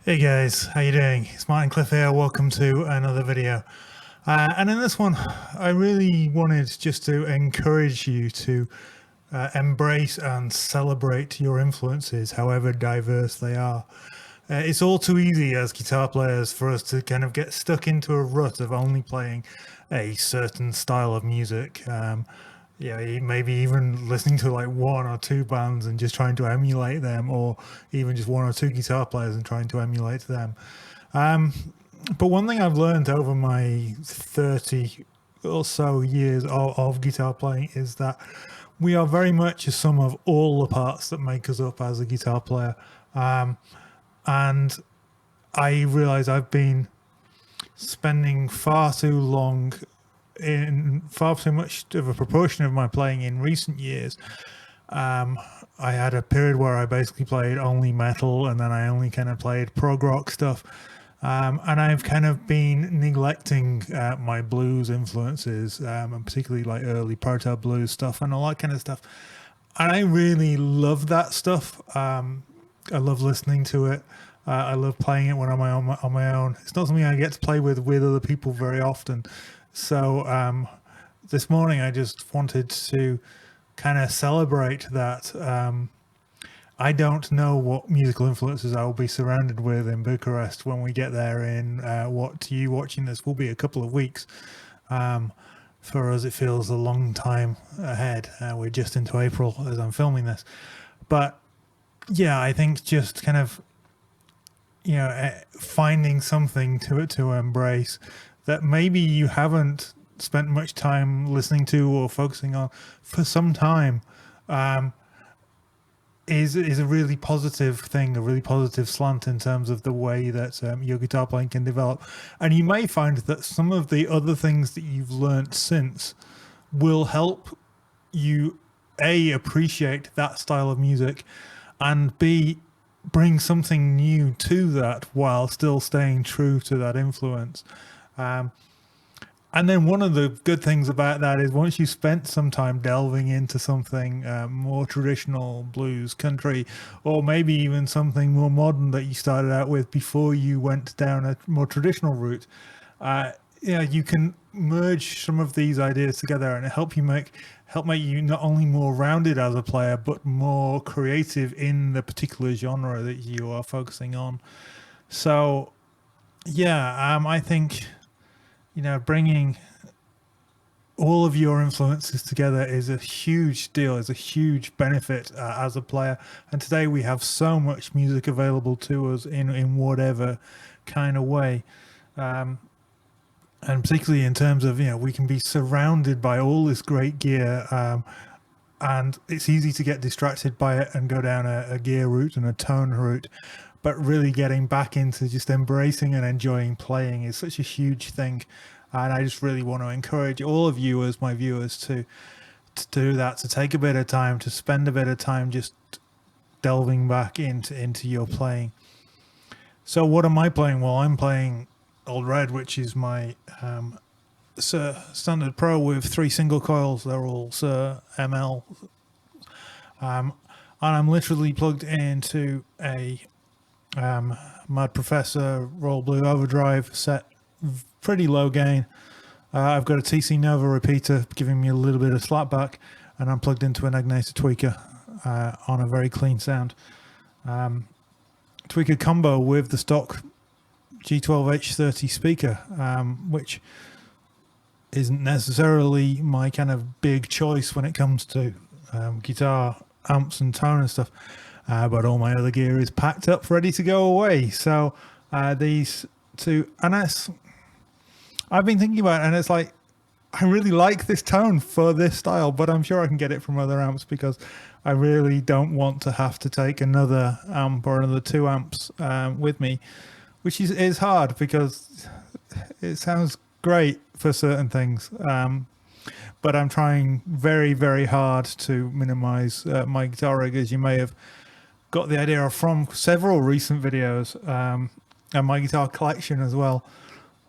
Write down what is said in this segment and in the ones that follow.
Hey guys, how you doing? It's Martin Cliffe here. Welcome to another video. And in this one, I really wanted just to encourage you to embrace and celebrate your influences, however diverse they are. It's all too easy as guitar players for us to kind of get stuck into a rut of only playing a certain style of music. Yeah, maybe even listening to like one or two bands and just trying to emulate them, or even just one or two guitar players and trying to emulate them. But one thing I've learned over my 30 or so years of guitar playing is that we are very much a sum of all the parts that make us up as a guitar player. And I realize I've been spending far too long in far too much of a proportion of my playing in recent years. I had a period where I basically played only metal, and then I only kind of played prog rock stuff. And I've kind of been neglecting my blues influences, and particularly like early proto blues stuff and all that kind of stuff. And I really love that stuff. I love listening to it. I love playing it when I'm on my own. It's not something I get to play with other people very often. So this morning I just wanted to kind of celebrate that. I don't know what musical influences I will be surrounded with in Bucharest when we get there in what to you watching this will be a couple of weeks. For us, it feels a long time ahead. We're just into April as I'm filming this. But yeah, I think just kind of, finding something to embrace that maybe you haven't spent much time listening to or focusing on for some time, is a really positive thing, a really positive slant in terms of the way that your guitar playing can develop. And you may find that some of the other things that you've learnt since will help you, A, appreciate that style of music, and B, bring something new to that while still staying true to that influence. And then one of the good things about that is once you spent some time delving into something more traditional, blues, country, or maybe even something more modern that you started out with before you went down a more traditional route, you can merge some of these ideas together and help make you not only more rounded as a player, but more creative in the particular genre that you are focusing on. So, yeah, I think, bringing all of your influences together is a huge deal, is a huge benefit as a player. And today we have so much music available to us in whatever kind of way. and particularly in terms of, we can be surrounded by all this great gear, and it's easy to get distracted by it and go down a gear route and a tone route. But really getting back into just embracing and enjoying playing is such a huge thing. And I just really want to encourage all of you as my viewers to do that, to take a bit of time, to spend a bit of time just delving back into your playing. So what am I playing? Well, I'm playing Old Red, which is my Sir Standard Pro with 3 single coils. They're all Sir ML. And I'm literally plugged into a Mad Professor Royal Blue Overdrive set, pretty low gain. I've got a TC Nova repeater giving me a little bit of slapback, and I'm plugged into an Agnator tweaker on a very clean sound. Tweaker combo with the stock G12H30 speaker, which isn't necessarily my kind of big choice when it comes to guitar amps and tone and stuff. But all my other gear is packed up, ready to go away. So these two, and I've been thinking about it, and it's like, I really like this tone for this style, but I'm sure I can get it from other amps, because I really don't want to have to take another amp or another 2 amps with me, which is hard because it sounds great for certain things. But I'm trying very, very hard to minimize my guitar rig, as you may have got the idea of from several recent videos, and my guitar collection as well.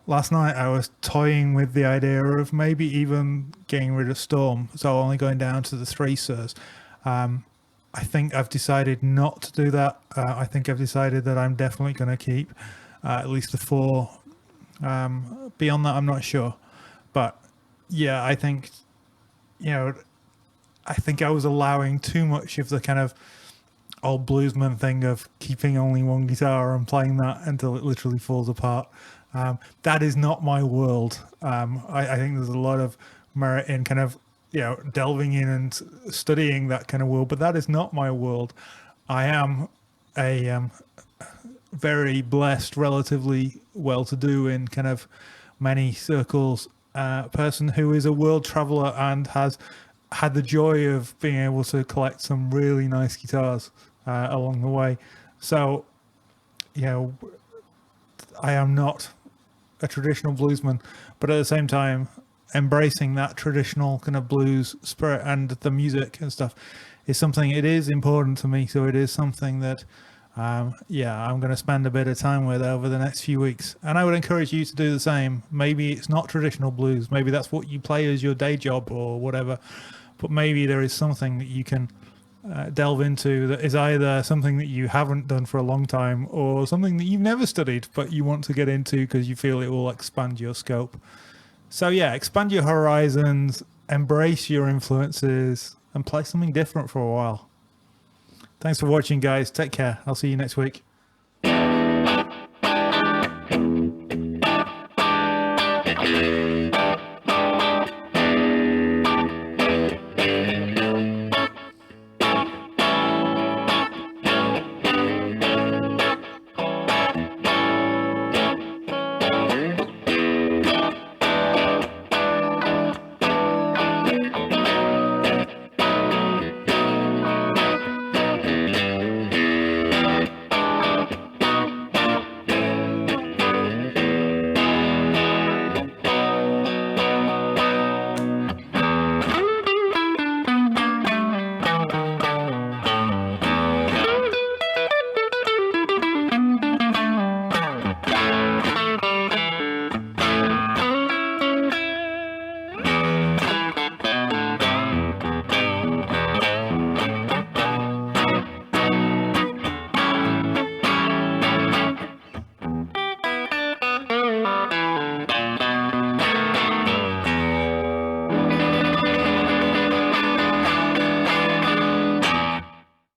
Last night I was toying with the idea of maybe even getting rid of Storm, so only going down to the 3 Sirs. I think I've decided not to do that. I think I've decided that I'm definitely going to keep at least the 4. Beyond that, I'm not sure. But yeah, I think, I think I was allowing too much of the kind of old bluesman thing of keeping only one guitar and playing that until it literally falls apart. That is not my world. I think there's a lot of merit in kind of, delving in and studying that kind of world, but that is not my world. I am a very blessed, relatively well-to-do in kind of many circles person who is a world traveler and has had the joy of being able to collect some really nice guitars along the way. So, I am not a traditional bluesman, but at the same time, embracing that traditional kind of blues spirit and the music and stuff is something, it is important to me. So it is something that, I'm going to spend a bit of time with over the next few weeks. And I would encourage you to do the same. Maybe it's not traditional blues. Maybe that's what you play as your day job or whatever. But maybe there is something that you can delve into that is either something that you haven't done for a long time or something that you've never studied but you want to get into because you feel it will expand your scope. So yeah, expand your horizons, embrace your influences, and play something different for a while. Thanks for watching, guys. Take care. I'll see you next week. Yeah.